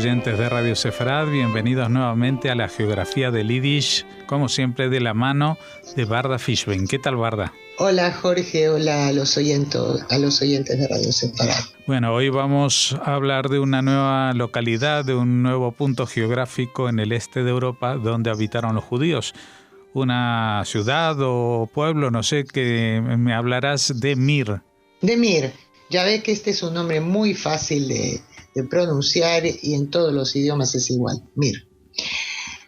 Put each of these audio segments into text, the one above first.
oyentes de Radio Sefarad, bienvenidos nuevamente a la geografía del Yiddish, como siempre de la mano de Varda Fishbein. ¿Qué tal, Varda? Hola Jorge, hola a los oyentes de Radio Sefarad. Bueno, hoy vamos a hablar de una nueva localidad, de un nuevo punto geográfico en el este de Europa donde habitaron los judíos. Una ciudad o pueblo, no sé, que me hablarás de Mir. De Mir, ya ves que este es un nombre muy fácil de pronunciar y en todos los idiomas es igual, Mir.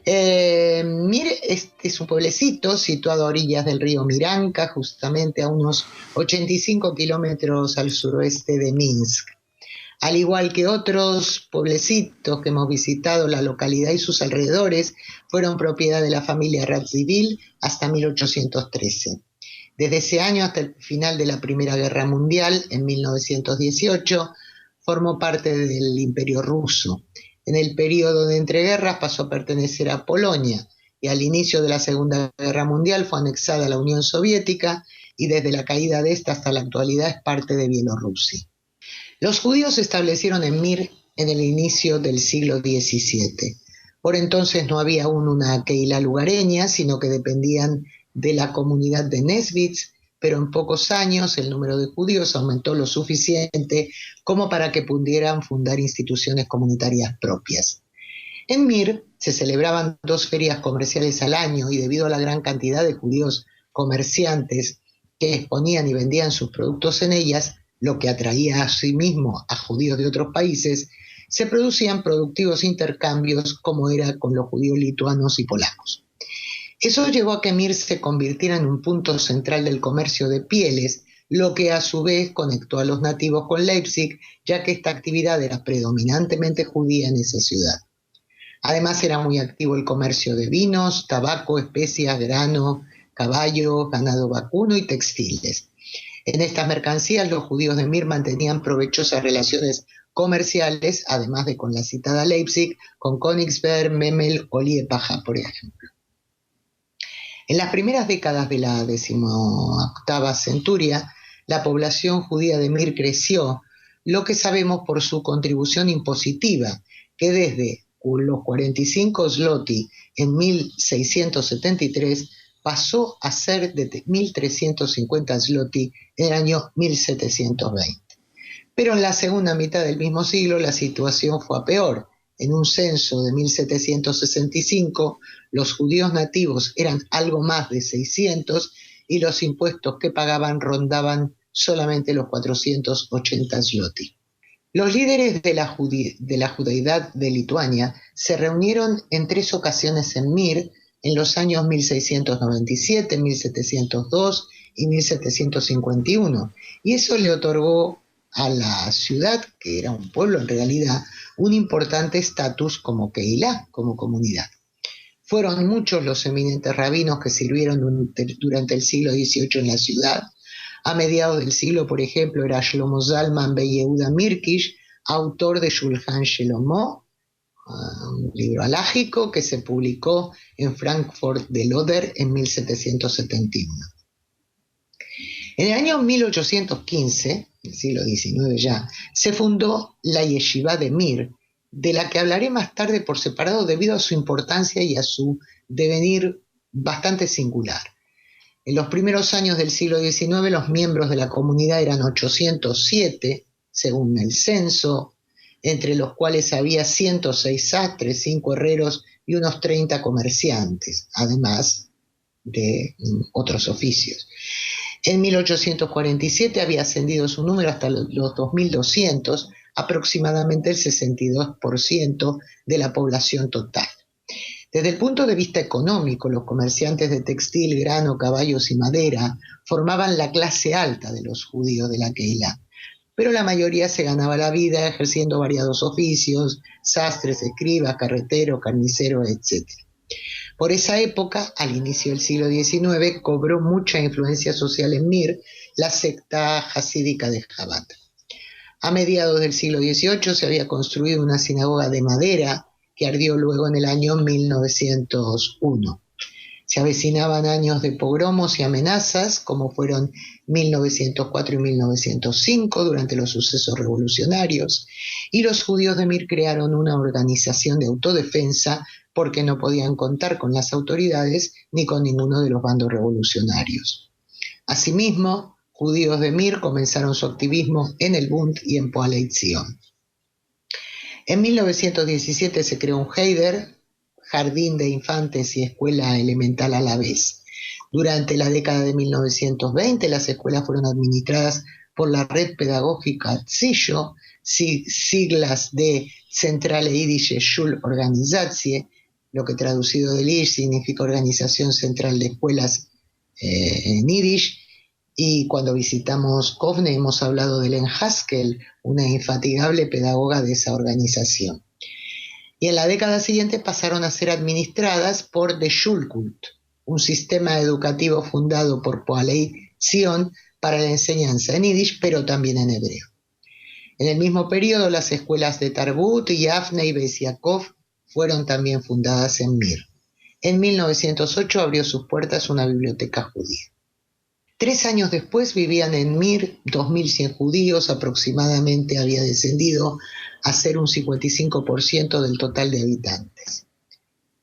Mir es un pueblecito situado a orillas del río Miranka, justamente a unos 85 kilómetros al suroeste de Minsk. Al igual que otros pueblecitos que hemos visitado, la localidad y sus alrededores fueron propiedad de la familia Radziwiłł hasta 1813. Desde ese año hasta el final de la Primera Guerra Mundial, en 1918, formó parte del Imperio Ruso. En el periodo de entreguerras pasó a pertenecer a Polonia y al inicio de la Segunda Guerra Mundial fue anexada a la Unión Soviética y desde la caída de esta hasta la actualidad es parte de Bielorrusia. Los judíos se establecieron en Mir en el inicio del siglo XVII. Por entonces no había aún una Keilah lugareña, sino que dependían de la comunidad de Nesvitz, pero en pocos años el número de judíos aumentó lo suficiente como para que pudieran fundar instituciones comunitarias propias. En Mir se celebraban 2 ferias comerciales al año y debido a la gran cantidad de judíos comerciantes que exponían y vendían sus productos en ellas, lo que atraía a sí mismo a judíos de otros países, se producían productivos intercambios como era con los judíos lituanos y polacos. Eso llevó a que Mir se convirtiera en un punto central del comercio de pieles, lo que a su vez conectó a los nativos con Leipzig, ya que esta actividad era predominantemente judía en esa ciudad. Además era muy activo el comercio de vinos, tabaco, especias, grano, caballo, ganado vacuno y textiles. En estas mercancías los judíos de Mir mantenían provechosas relaciones comerciales, además de con la citada Leipzig, con Königsberg, Memel o Liepāja, por ejemplo. En las primeras décadas de la 18ª centuria, la población judía de Mir creció, lo que sabemos por su contribución impositiva, que desde los 45 zloty en 1673 pasó a ser de 1.350 zloty en el año 1720. Pero en la segunda mitad del mismo siglo la situación fue a peor. En un censo de 1765, los judíos nativos eran algo más de 600 y los impuestos que pagaban rondaban solamente los 480 zloty. Los líderes de la judeidad de Lituania se reunieron en 3 ocasiones en Mir en los años 1697, 1702 y 1751, y eso le otorgó a la ciudad, que era un pueblo en realidad, un importante estatus como Keilah, como comunidad. Fueron muchos los eminentes rabinos que sirvieron durante el siglo XVIII en la ciudad. A mediados del siglo, por ejemplo, era Shlomo Zalman ben Yehuda Mirkish, autor de Shulchan Shelomo, un libro halágico que se publicó en Frankfurt del Oder en 1771. En el año 1815, el siglo XIX ya, se fundó la Yeshivá de Mir, de la que hablaré más tarde por separado debido a su importancia y a su devenir bastante singular. En los primeros años del siglo XIX los miembros de la comunidad eran 807, según el censo, entre los cuales había 106 sastres, 5 herreros y unos 30 comerciantes, además de otros oficios. En 1847 había ascendido su número hasta los 2.200, aproximadamente el 62% de la población total. Desde el punto de vista económico, los comerciantes de textil, grano, caballos y madera formaban la clase alta de los judíos de la Keilah, pero la mayoría se ganaba la vida ejerciendo variados oficios, sastres, escribas, carreteros, carniceros, etc. Por esa época, al inicio del siglo XIX, cobró mucha influencia social en Mir la secta hasídica de Chabad. A mediados del siglo XVIII se había construido una sinagoga de madera que ardió luego en el año 1901. Se avecinaban años de pogromos y amenazas, como fueron 1904 y 1905 durante los sucesos revolucionarios, y los judíos de Mir crearon una organización de autodefensa porque no podían contar con las autoridades ni con ninguno de los bandos revolucionarios. Asimismo, judíos de Mir comenzaron su activismo en el Bund y en Poalei Zion. En 1917 se creó un Heider, jardín de infantes y escuela elemental a la vez. Durante la década de 1920 las escuelas fueron administradas por la Red Pedagógica Tzillo, siglas de Zentrale Yidische Schulorganisatie, lo que traducido del Yiddish significa Organización Central de Escuelas en Yiddish. Y cuando visitamos Kovne hemos hablado de Len Haskell, una infatigable pedagoga de esa organización. Y en la década siguiente pasaron a ser administradas por The Schulkult, un sistema educativo fundado por Poalei Zion para la enseñanza en Yiddish, pero también en hebreo. En el mismo periodo, las escuelas de Tarbut, Yafne y Beis Yaakov fueron también fundadas en Mir. En 1908 abrió sus puertas una biblioteca judía. 3 años después vivían en Mir 2.100 judíos, aproximadamente había descendido a ser un 55% del total de habitantes.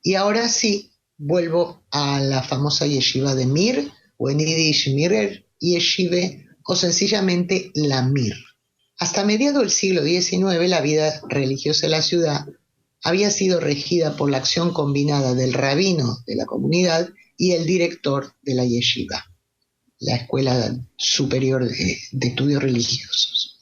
Y ahora sí, vuelvo a la famosa yeshiva de Mir, o en Yiddish Mirer Yeshive, o sencillamente la Mir. Hasta mediados del siglo XIX, la vida religiosa de la ciudad había sido regida por la acción combinada del rabino de la comunidad y el director de la yeshiva, la Escuela Superior de Estudios Religiosos.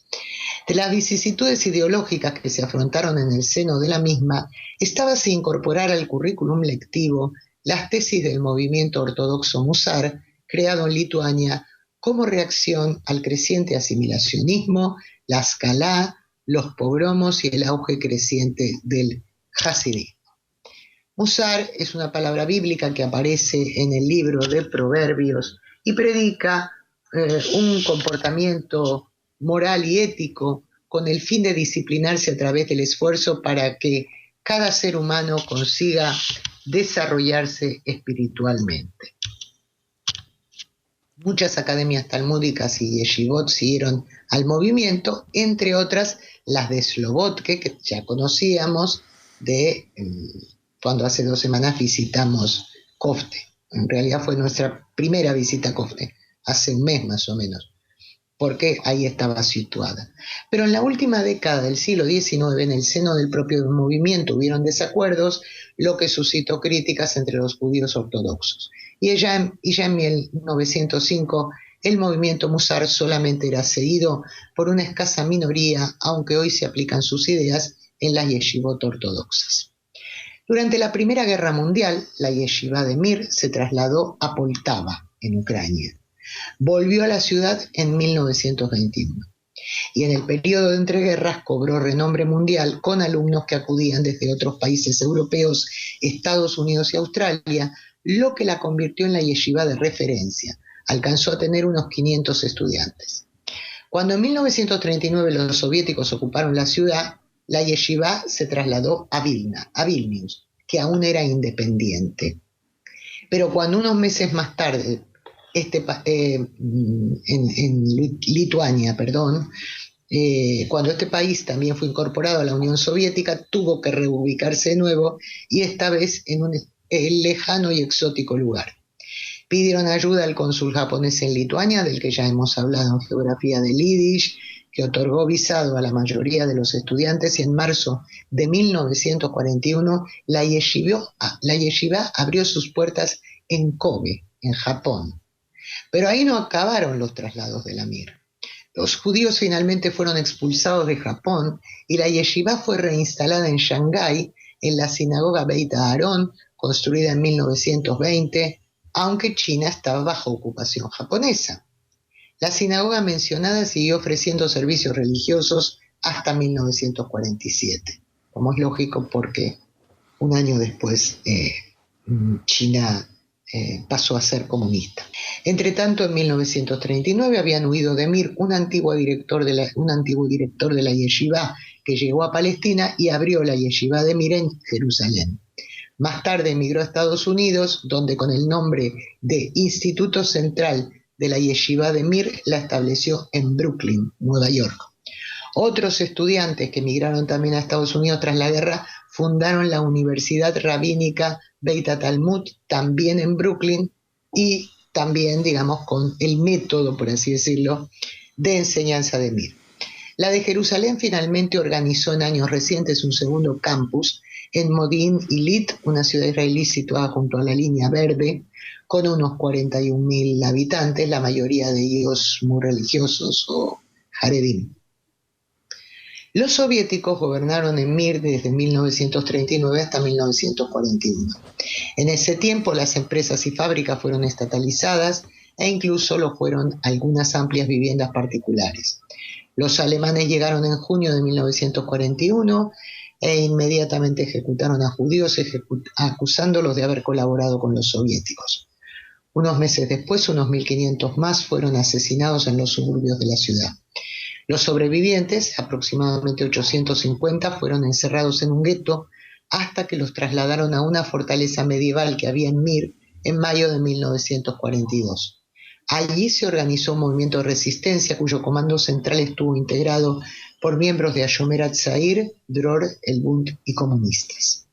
De las vicisitudes ideológicas que se afrontaron en el seno de la misma, estaba sin incorporar al currículum lectivo las tesis del movimiento ortodoxo Musar, creado en Lituania como reacción al creciente asimilacionismo, la Ascalá, los pogromos y el auge creciente del Hasidismo. Musar es una palabra bíblica que aparece en el libro de Proverbios y predica un comportamiento moral y ético con el fin de disciplinarse a través del esfuerzo para que cada ser humano consiga desarrollarse espiritualmente. Muchas academias talmúdicas y yeshivot siguieron al movimiento, entre otras las de Slobodke, que ya conocíamos de cuando hace 2 semanas visitamos Kovne. En realidad fue nuestra primera visita a Kovne, hace un mes más o menos, porque ahí estaba situada. Pero en la última década del siglo XIX, en el seno del propio movimiento hubieron desacuerdos, lo que suscitó críticas entre los judíos ortodoxos. Y ya en 1905 el movimiento Musar solamente era seguido por una escasa minoría, aunque hoy se aplican sus ideas en las yeshivot ortodoxas. Durante la Primera Guerra Mundial, la yeshiva de Mir se trasladó a Poltava, en Ucrania. Volvió a la ciudad en 1921 y en el periodo de entreguerras cobró renombre mundial con alumnos que acudían desde otros países europeos, Estados Unidos y Australia, lo que la convirtió en la yeshiva de referencia. Alcanzó a tener unos 500 estudiantes. Cuando en 1939 los soviéticos ocuparon la ciudad, la yeshiva se trasladó a Vilnius, que aún era independiente. Pero cuando unos meses más tarde, en Lituania, cuando este país también fue incorporado a la Unión Soviética, tuvo que reubicarse de nuevo y esta vez en un lejano y exótico lugar. Pidieron ayuda al cónsul japonés en Lituania, del que ya hemos hablado en Geografía del Yiddish, que otorgó visado a la mayoría de los estudiantes, y en marzo de 1941 la yeshiva abrió sus puertas en Kobe, en Japón. Pero ahí no acabaron los traslados de la Mir. Los judíos finalmente fueron expulsados de Japón y la yeshiva fue reinstalada en Shanghái, en la sinagoga Beit Aharon, construida en 1920, aunque China estaba bajo ocupación japonesa. La sinagoga mencionada siguió ofreciendo servicios religiosos hasta 1947, como es lógico porque un año después China pasó a ser comunista. Entre tanto, en 1939 habían huido de Mir un antiguo director de la yeshiva que llegó a Palestina y abrió la yeshiva de Mir en Jerusalén. Más tarde emigró a Estados Unidos, donde con el nombre de Instituto Central de la Yeshiva de Mir la estableció en Brooklyn, Nueva York. Otros estudiantes que emigraron también a Estados Unidos tras la guerra fundaron la Universidad Rabínica Beit Talmud, también en Brooklyn, y también, digamos, con el método, por así decirlo, de enseñanza de Mir. La de Jerusalén finalmente organizó en años recientes un segundo campus en Modi'in Ilit, una ciudad israelí situada junto a la línea verde, con unos 41.000 habitantes, la mayoría de ellos muy religiosos o haredim. Los soviéticos gobernaron en Mir desde 1939 hasta 1941. En ese tiempo las empresas y fábricas fueron estatalizadas e incluso lo fueron algunas amplias viviendas particulares. Los alemanes llegaron en junio de 1941 e inmediatamente ejecutaron a judíos acusándolos de haber colaborado con los soviéticos. Unos meses después, unos 1.500 más fueron asesinados en los suburbios de la ciudad. Los sobrevivientes, aproximadamente 850, fueron encerrados en un gueto hasta que los trasladaron a una fortaleza medieval que había en Mir en mayo de 1942. Allí se organizó un movimiento de resistencia cuyo comando central estuvo integrado por miembros de Hashomer Hatzair, Dror, el Bund y comunistas.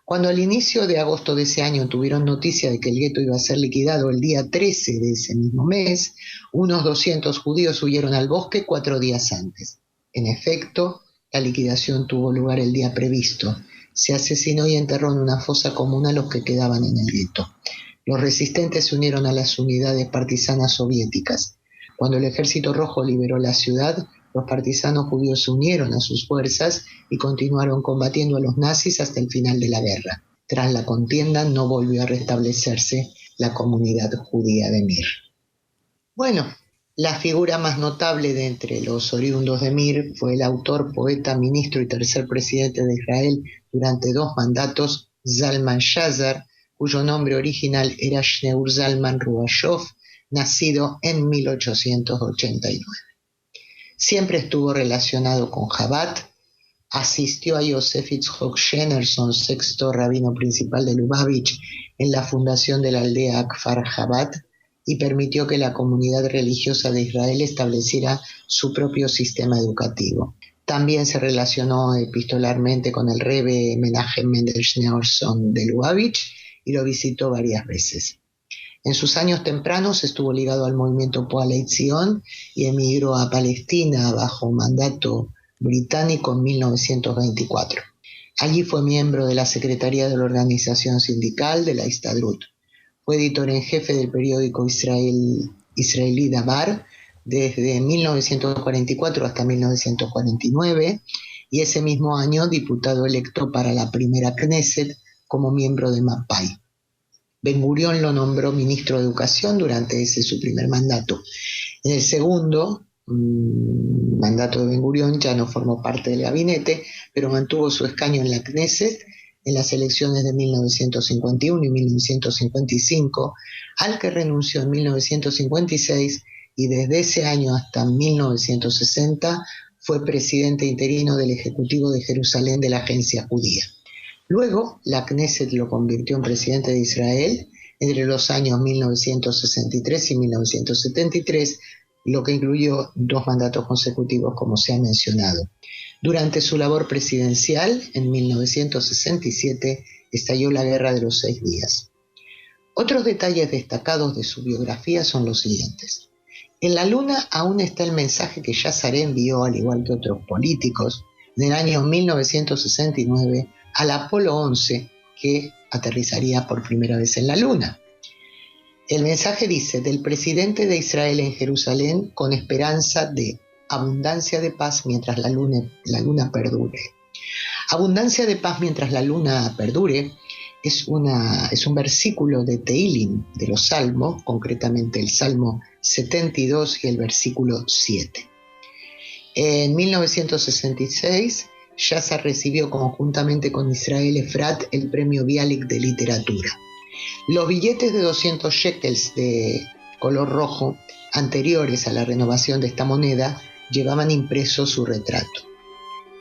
Cuando al inicio de agosto de ese año tuvieron noticia de que el gueto iba a ser liquidado el día 13 de ese mismo mes, unos 200 judíos huyeron al bosque 4 días antes. En efecto, la liquidación tuvo lugar el día previsto. Se asesinó y enterró en una fosa común a los que quedaban en el gueto. Los resistentes se unieron a las unidades partisanas soviéticas. Cuando el Ejército Rojo liberó la ciudad, los partisanos judíos se unieron a sus fuerzas y continuaron combatiendo a los nazis hasta el final de la guerra. Tras la contienda no volvió a restablecerse la comunidad judía de Mir. Bueno, la figura más notable de entre los oriundos de Mir fue el autor, poeta, ministro y tercer presidente de Israel durante 2 mandatos, Zalman Shazar, cuyo nombre original era Shneur Zalman Ruashov, nacido en 1889. Siempre estuvo relacionado con Chabad, asistió a Yosef Yitzhok Shenerson, sexto rabino principal de Lubavitch, en la fundación de la aldea Kfar Chabad y permitió que la comunidad religiosa de Israel estableciera su propio sistema educativo. También se relacionó epistolarmente con el Rebbe Menachem Mendel Schneerson de Lubavitch y lo visitó varias veces. En sus años tempranos estuvo ligado al movimiento Poalei Zion y emigró a Palestina bajo mandato británico en 1924. Allí fue miembro de la Secretaría de la Organización Sindical de la Histadrut. Fue editor en jefe del periódico israelí Dabar desde 1944 hasta 1949 y ese mismo año diputado electo para la primera Knesset como miembro de Mapai. Ben-Gurión lo nombró ministro de Educación durante ese su primer mandato. En el segundo mandato de Ben-Gurión ya no formó parte del gabinete, pero mantuvo su escaño en la Knesset en las elecciones de 1951 y 1955, al que renunció en 1956 y desde ese año hasta 1960 fue presidente interino del Ejecutivo de Jerusalén de la Agencia Judía. Luego, la Knesset lo convirtió en presidente de Israel entre los años 1963 y 1973, lo que incluyó 2 mandatos consecutivos, como se ha mencionado. Durante su labor presidencial, en 1967, estalló la Guerra de los 6 días. Otros detalles destacados de su biografía son los siguientes. En la Luna aún está el mensaje que Shazar envió, al igual que otros políticos, en el año 1969, al Apolo 11, que aterrizaría por primera vez en la Luna. El mensaje dice: del presidente de Israel en Jerusalén, con esperanza de abundancia de paz mientras la luna perdure. Abundancia de paz mientras la luna perdure es un versículo de Tehilim, de los Salmos, concretamente el Salmo 72 y el versículo 7. En 1966, Shazar recibió conjuntamente con Israel Efrat el premio Bialik de literatura. Los billetes de 200 shekels de color rojo, anteriores a la renovación de esta moneda, llevaban impreso su retrato.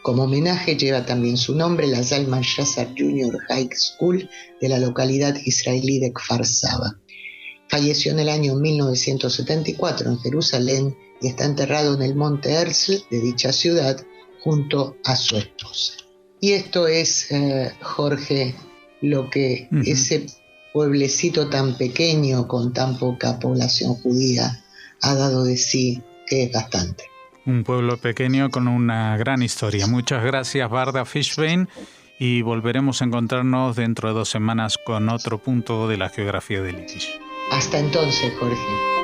Como homenaje lleva también su nombre la Zalman Shazar Junior High School de la localidad israelí de Kfar Saba. Falleció en el año 1974 en Jerusalén y está enterrado en el monte Herzl de dicha ciudad junto a su esposa. Y esto es, Jorge, lo que ese pueblecito tan pequeño con tan poca población judía ha dado de sí, que es bastante. Un pueblo pequeño con una gran historia. Muchas gracias, Varda Fishbein, y volveremos a encontrarnos dentro de 2 semanas con otro punto de la geografía de Yiddish. Hasta entonces, Jorge.